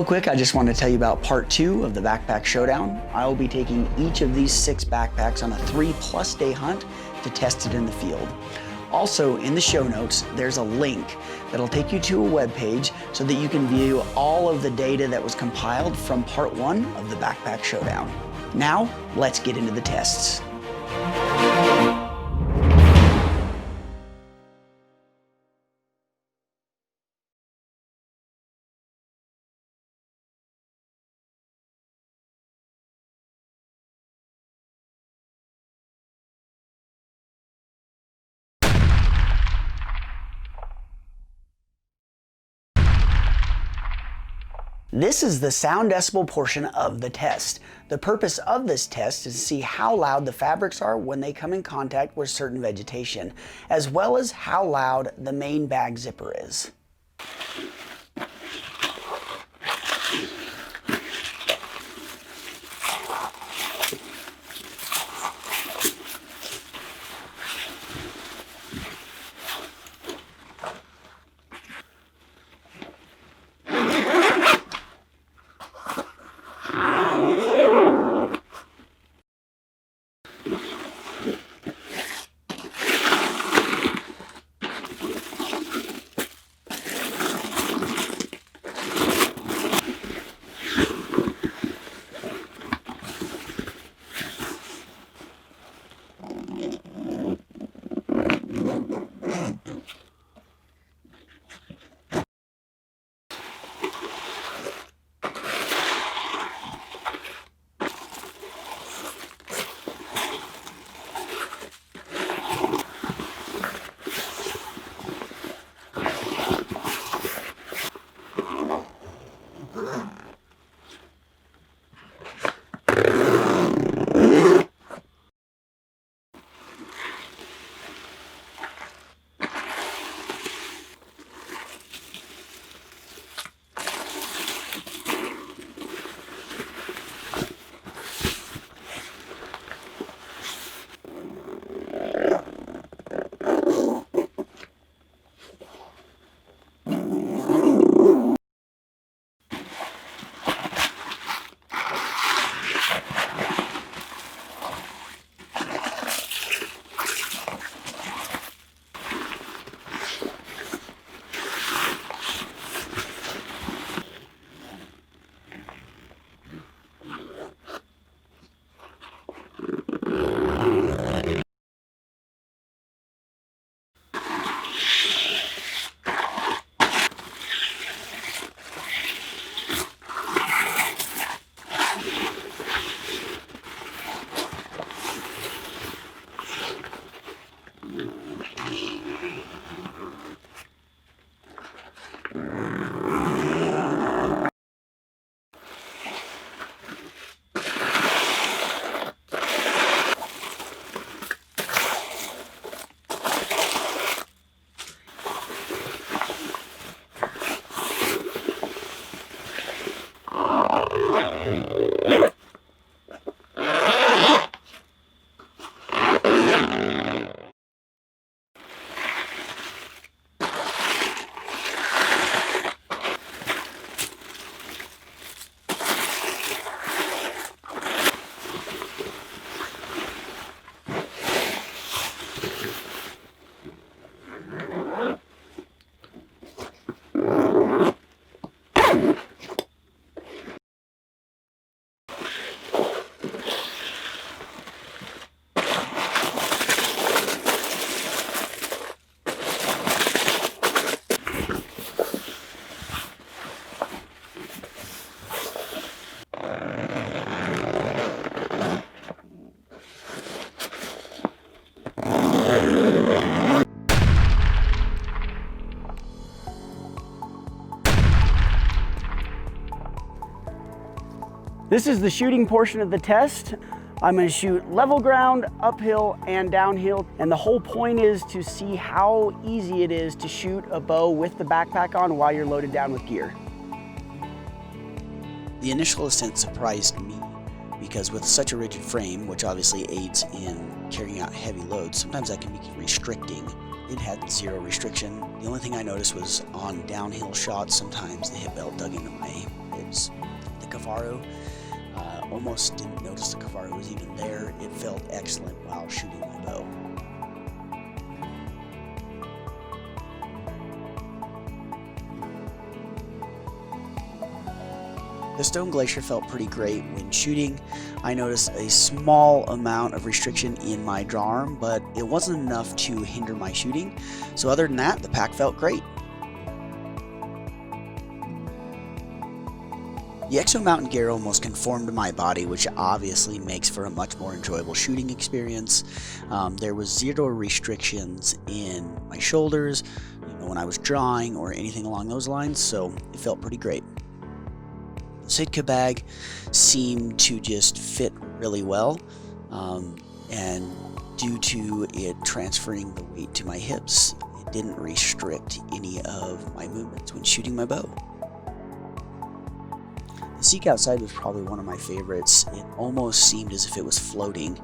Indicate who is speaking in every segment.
Speaker 1: Real quick, I just want to tell you about part 2 of the Backpack Showdown. I will be taking each of these 6 backpacks on a 3+ day hunt to test it in the field. Also, in the show notes, there's a link that'll take you to a web page so that you can view all of the data that was compiled from part 1 of the Backpack Showdown. Now, let's get into the tests. This is the sound decibel portion of the test. The purpose of this test is to see how loud the fabrics are when they come in contact with certain vegetation, as well as how loud the main bag zipper is. This is the shooting portion of the test. I'm going to shoot level ground, uphill, and downhill. And the whole point is to see how easy it is to shoot a bow with the backpack on while you're loaded down with gear. The Initial Ascent surprised me because with such a rigid frame, which obviously aids in carrying out heavy loads, sometimes that can be restricting. It had zero restriction. The only thing I noticed was on downhill shots, sometimes the hip belt dug into my use the Kifaru. Almost didn't notice the Kifaru was even there. It felt excellent while shooting my bow. The Stone Glacier felt pretty great when shooting. I noticed a small amount of restriction in my draw arm, but it wasn't enough to hinder my shooting. So other than that, the pack felt great. The Exo MTN Gear almost conformed to my body, which obviously makes for a much more enjoyable shooting experience. There was zero restrictions in my shoulders, when I was drawing or anything along those lines, so it felt pretty great. The Sitka bag seemed to just fit really well, and due to it transferring the weight to my hips, it didn't restrict any of my movements when shooting my bow. The Seek Outside was probably one of my favorites. It almost seemed as if it was floating.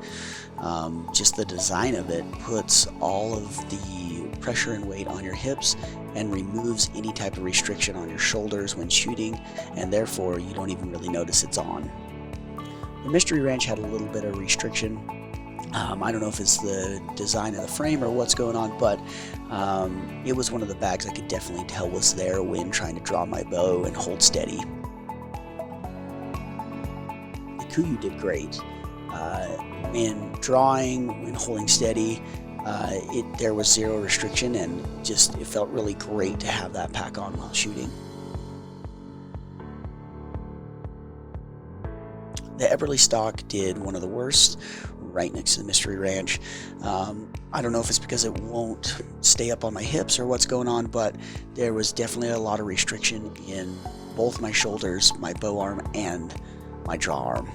Speaker 1: Just the design of it puts all of the pressure and weight on your hips and removes any type of restriction on your shoulders when shooting, and therefore you don't even really notice it's on. The Mystery Ranch had a little bit of restriction. I don't know if it's the design of the frame or what's going on, but it was one of the bags I could definitely tell was there when trying to draw my bow and hold steady. KUIU did great. In drawing, when holding steady, there was zero restriction, and it felt really great to have that pack on while shooting. The Eberlestock did one of the worst, right next to the Mystery Ranch. I don't know if it's because it won't stay up on my hips or what's going on, but there was definitely a lot of restriction in both my shoulders, my bow arm, and my draw arm.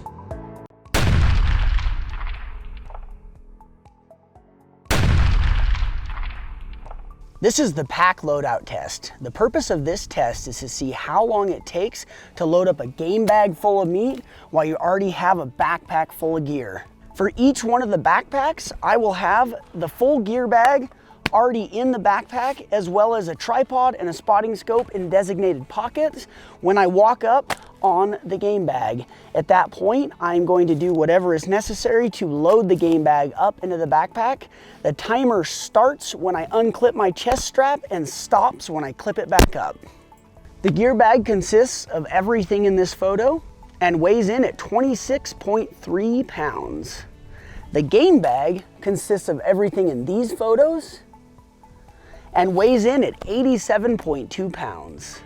Speaker 1: This is the pack loadout test. The purpose of this test is to see how long it takes to load up a game bag full of meat while you already have a backpack full of gear. For each one of the backpacks, I will have the full gear bag already in the backpack, as well as a tripod and a spotting scope in designated pockets when I walk up on the game bag. At that point, I'm going to do whatever is necessary to load the game bag up into the backpack. The timer starts when I unclip my chest strap and stops when I clip it back up. The gear bag consists of everything in this photo and weighs in at 26.3 pounds. The game bag consists of everything in these photos and weighs in at 87.2 pounds.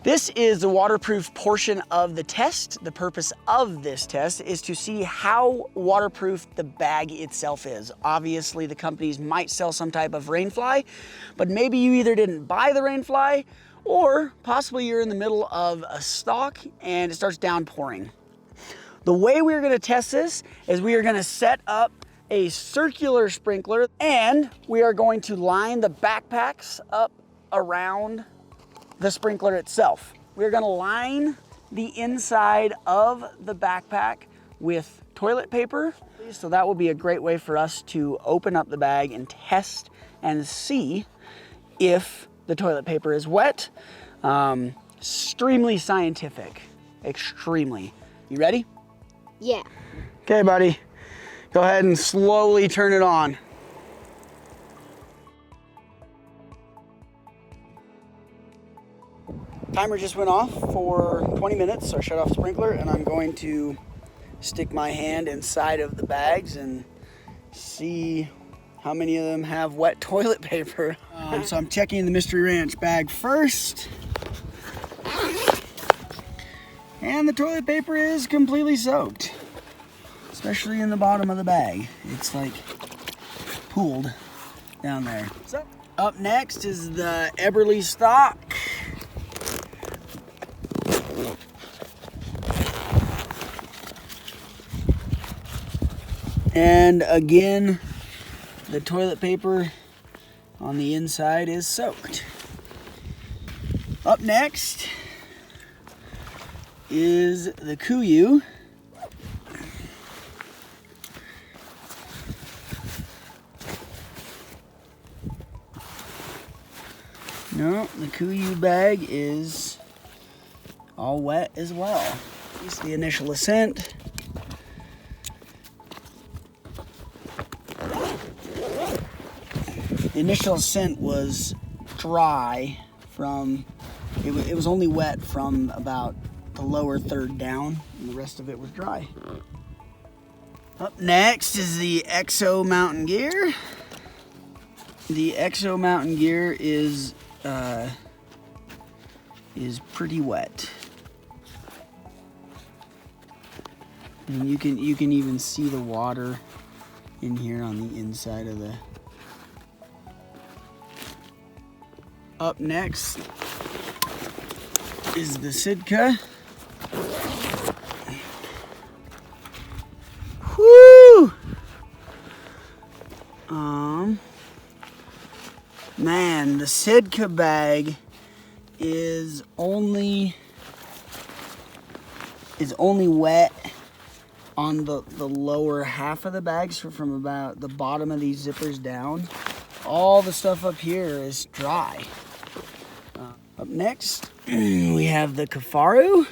Speaker 1: This is the waterproof portion of the test. The purpose of this test is to see how waterproof the bag itself is. Obviously, the companies might sell some type of rainfly, but maybe you either didn't buy the rainfly or possibly you're in the middle of a stock and it starts downpouring. The way we're gonna test this is we are gonna set up a circular sprinkler and we are going to line the backpacks up around the sprinkler itself. We're gonna line the inside of the backpack with toilet paper. So that will be a great way for us to open up the bag and test and see if the toilet paper is wet. Extremely scientific, extremely. You ready?
Speaker 2: Yeah.
Speaker 1: Okay, buddy. Go ahead and slowly turn it on. Timer just went off for 20 minutes, so I shut off the sprinkler, and I'm going to stick my hand inside of the bags and see how many of them have wet toilet paper. So I'm checking the Mystery Ranch bag first. And the toilet paper is completely soaked, especially in the bottom of the bag. It's like pooled down there. So up next is the Eberlestock. And again, the toilet paper on the inside is soaked. Up next is the KUIU. No, the KUIU bag is all wet as well. It's the Initial Ascent. The Initial Ascent was dry from, it was only wet from about the lower third down, and the rest of it was dry. Up next is the Exo MTN Gear. The Exo MTN Gear is pretty wet. And you can even see the water in here on the inside of the. Up next is the Sitka. Whoo! Man, the Sitka bag is only wet on the lower half of the bags, so from about the bottom of these zippers down. All the stuff up here is dry. Up next, we have the Kifaru.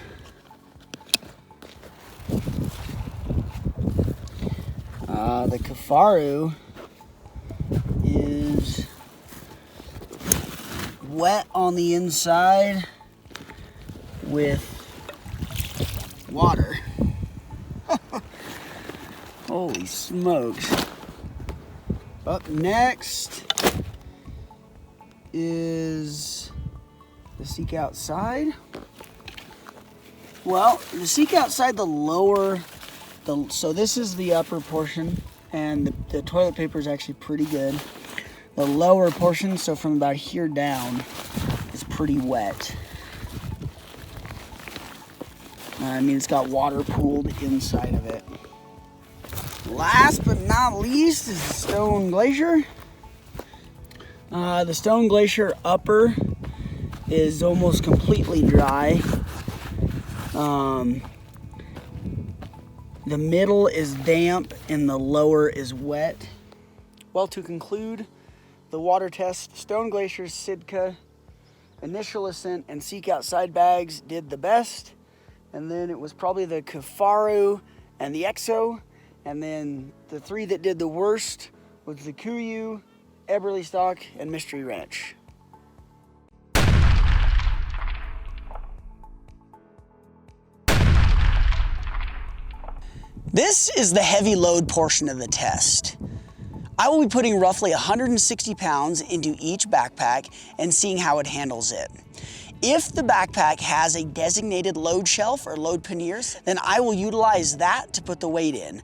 Speaker 1: The Kifaru is wet on the inside with water. Holy smokes. Up next is the Seek Outside. Well, the Seek Outside, so this is the upper portion, and the toilet paper is actually pretty good. The lower portion, so from about here down, is pretty wet. I mean, it's got water pooled inside of it. Last but not least is the Stone Glacier. The Stone Glacier upper is almost completely dry. The middle is damp and the lower is wet. Well, to conclude the water test, Stone Glacier, Sitka, Initial Ascent, and Seek Outside bags did the best. And then it was probably the Kifaru and the Exo. And then the three that did the worst was the KUIU, Eberlestock, and Mystery Ranch. This is the heavy load portion of the test. I will be putting roughly 160 pounds into each backpack and seeing how it handles it. If the backpack has a designated load shelf or load panniers, then I will utilize that to put the weight in.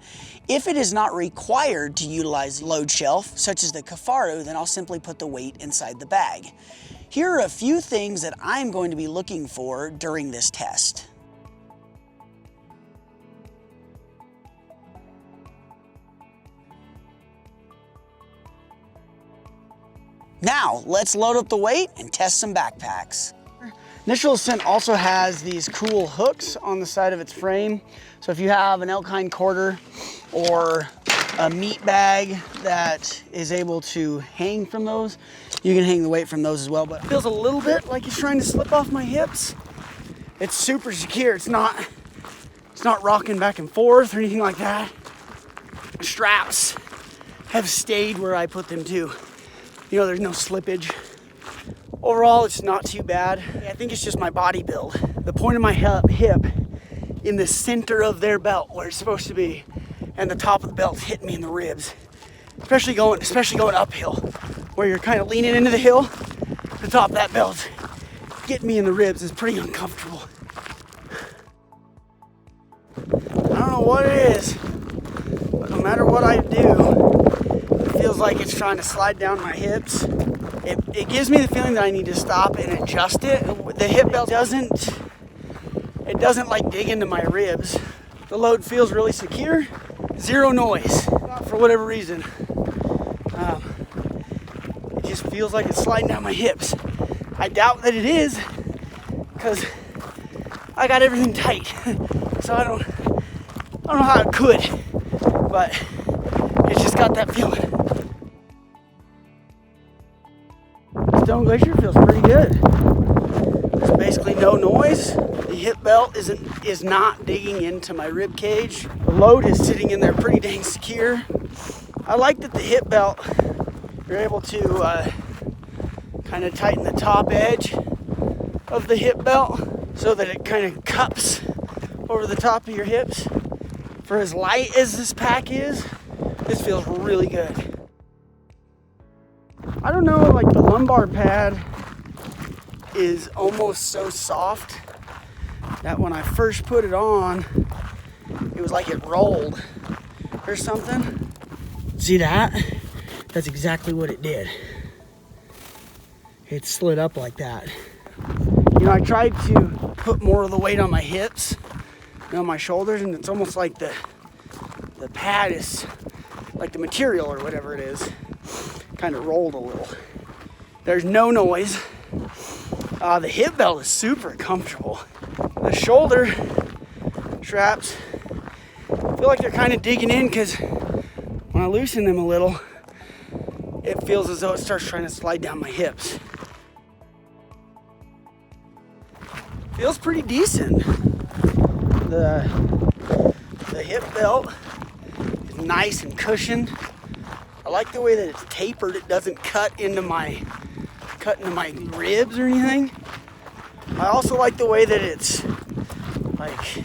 Speaker 1: If it is not required to utilize the load shelf, such as the Kifaru, then I'll simply put the weight inside the bag. Here are a few things that I'm going to be looking for during this test. Now, let's load up the weight and test some backpacks. Initial Ascent also has these cool hooks on the side of its frame. So if you have an Alpine quarter or a meat bag that is able to hang from those, you can hang the weight from those as well. But it feels a little bit like it's trying to slip off my hips. It's super secure. It's not rocking back and forth or anything like that. The straps have stayed where I put them to. You know, there's no slippage. Overall, it's not too bad. I think it's just my body build. The point of my hip in the center of their belt where it's supposed to be, and the top of the belt hit me in the ribs. Especially going uphill, where you're kind of leaning into the hill. The top of that belt getting me in the ribs is pretty uncomfortable. I don't know what it is, but no matter what I do, it feels like it's trying to slide down my hips. It gives me the feeling that I need to stop and adjust it. The hip belt doesn't like dig into my ribs. The load feels really secure, zero noise for whatever reason. It just feels like it's sliding down my hips. I doubt that it is, because I got everything tight. So I don't know how it could, but it's just got that feeling. Stone Glacier feels pretty good. There's basically no noise. The hip belt is not digging into my rib cage. The load is sitting in there pretty dang secure. I like that the hip belt, you're able to kind of tighten the top edge of the hip belt so that it kind of cups over the top of your hips. For as light as this pack is, this feels really good. I don't know, like the lumbar pad is almost so soft that when I first put it on, it was like it rolled or something. See that? That's exactly what it did. It slid up like that. You know, I tried to put more of the weight on my hips and on my shoulders, and it's almost like the pad is, like the material or whatever it is, kind of rolled a little. There's no noise. The hip belt is super comfortable. The shoulder straps feel like they're kind of digging in, because when I loosen them a little, it feels as though it starts trying to slide down my hips. Feels pretty decent. The hip belt is nice and cushioned. I like the way that it's tapered. It doesn't cut into my ribs or anything. I also like the way that it's like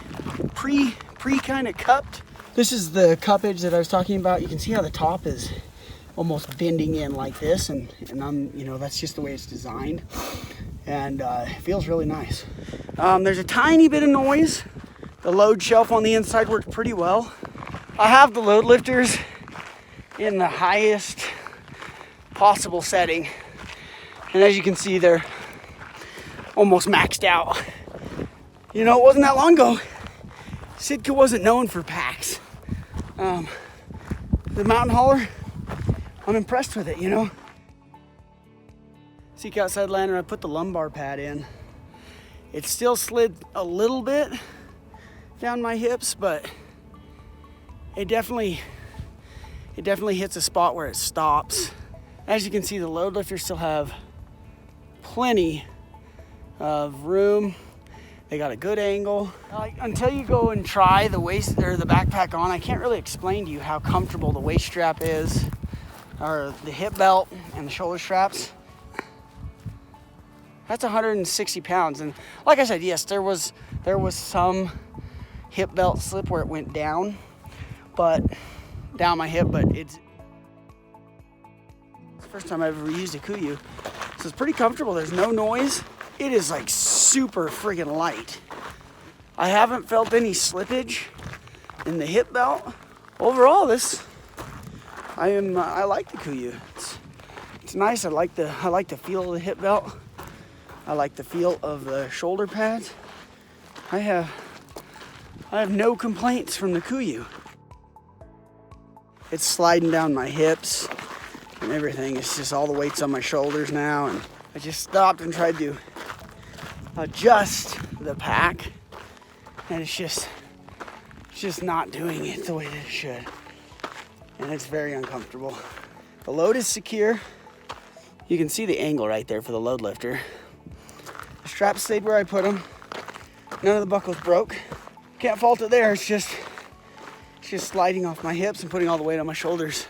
Speaker 1: pre kind of cupped. This is the cuppage that I was talking about. You can see how the top is almost bending in like this, and that's just the way it's designed, and it feels really nice. There's a tiny bit of noise. The load shelf on the inside works pretty well. I have the load lifters in the highest possible setting, and as you can see, they're almost maxed out. You know, it wasn't that long ago Sitka wasn't known for packs. The mountain hauler, I'm impressed with it, you know. Sitka outside lander, I put the lumbar pad in. It still slid a little bit down my hips, but it definitely hits a spot where it stops. As you can see, the load lifters still have plenty of room. They got a good angle. Until you go and try the waist or the backpack on, I can't really explain to you how comfortable the waist strap is, or the hip belt and the shoulder straps. That's 160 pounds, and like I said, yes, there was some hip belt slip where it went down my hip, but it's the first time I've ever used a KUIU, so it's pretty comfortable. There's no noise. it is like super friggin' light. I haven't felt any slippage in the hip belt. Overall, I like the KUIU. It's nice. I like the feel of the hip belt. I like the feel of the shoulder pads. I have no complaints from the KUIU. It's sliding down my hips and everything. It's just all the weight's on my shoulders now, and I just stopped and tried to adjust the pack, and it's just not doing it the way that it should, and it's very uncomfortable. The load is secure. You can see the angle right there for the load lifter. The straps stayed where I put them. None of the buckles broke. Can't fault it there. It's just sliding off my hips and putting all the weight on my shoulders,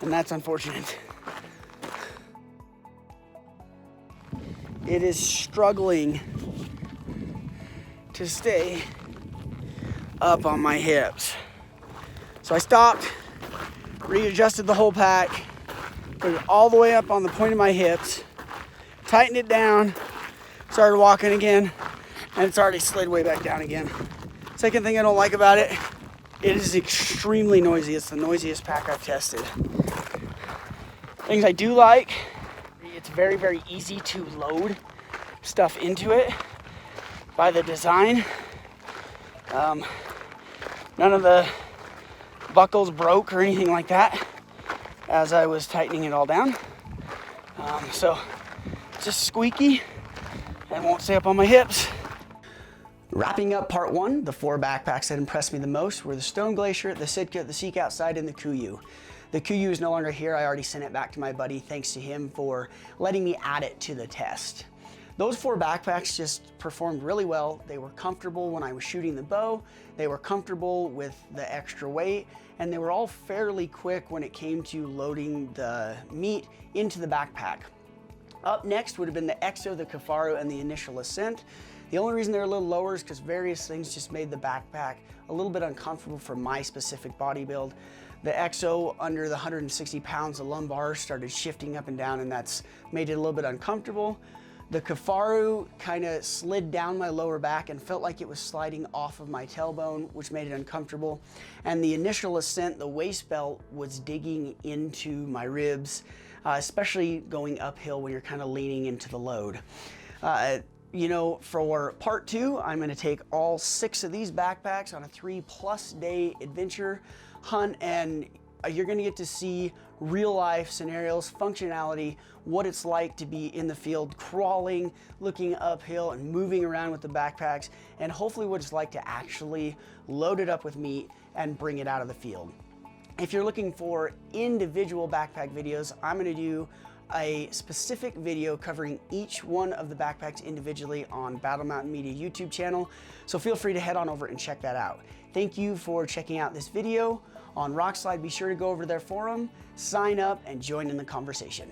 Speaker 1: and that's unfortunate. It is struggling to stay up on my hips. So I stopped, readjusted the whole pack, put it all the way up on the point of my hips, tightened it down, started walking again, and it's already slid way back down again. Second thing I don't like about it, it is extremely noisy. It's the noisiest pack I've tested. Things I do like, it's very, very easy to load stuff into it by the design. None of the buckles broke or anything like that as I was tightening it all down. So just squeaky and won't stay up on my hips. Wrapping up part one, the 4 backpacks that impressed me the most were the Stone Glacier, the Sitka, the Seek Outside, and the KUIU. The KUIU is no longer here. I already sent it back to my buddy. Thanks to him for letting me add it to the test. Those 4 backpacks just performed really well. They were comfortable when I was shooting the bow. They were comfortable with the extra weight, and they were all fairly quick when it came to loading the meat into the backpack. Up next would have been the Exo, the Kifaru, and the Initial Ascent. The only reason they're a little lower is because various things just made the backpack a little bit uncomfortable for my specific body build. The Exo, under the 160 pounds, the lumbar started shifting up and down, and that's made it a little bit uncomfortable. The Kifaru kind of slid down my lower back and felt like it was sliding off of my tailbone, which made it uncomfortable. And the Initial Ascent, the waist belt was digging into my ribs, especially going uphill when you're kind of leaning into the load. You know, for part 2, I'm going to take all 6 of these backpacks on a 3+ day adventure hunt, and you're going to get to see real life scenarios, functionality, what it's like to be in the field, crawling, looking uphill, and moving around with the backpacks, and hopefully what it's like to actually load it up with meat and bring it out of the field. If you're looking for individual backpack videos, I'm going to do a specific video covering each one of the backpacks individually on Battle Mountain Media YouTube channel, so feel free to head on over and check that out. Thank you for checking out this video on Rokslide. Be sure to go over to their forum, sign up, and join in the conversation.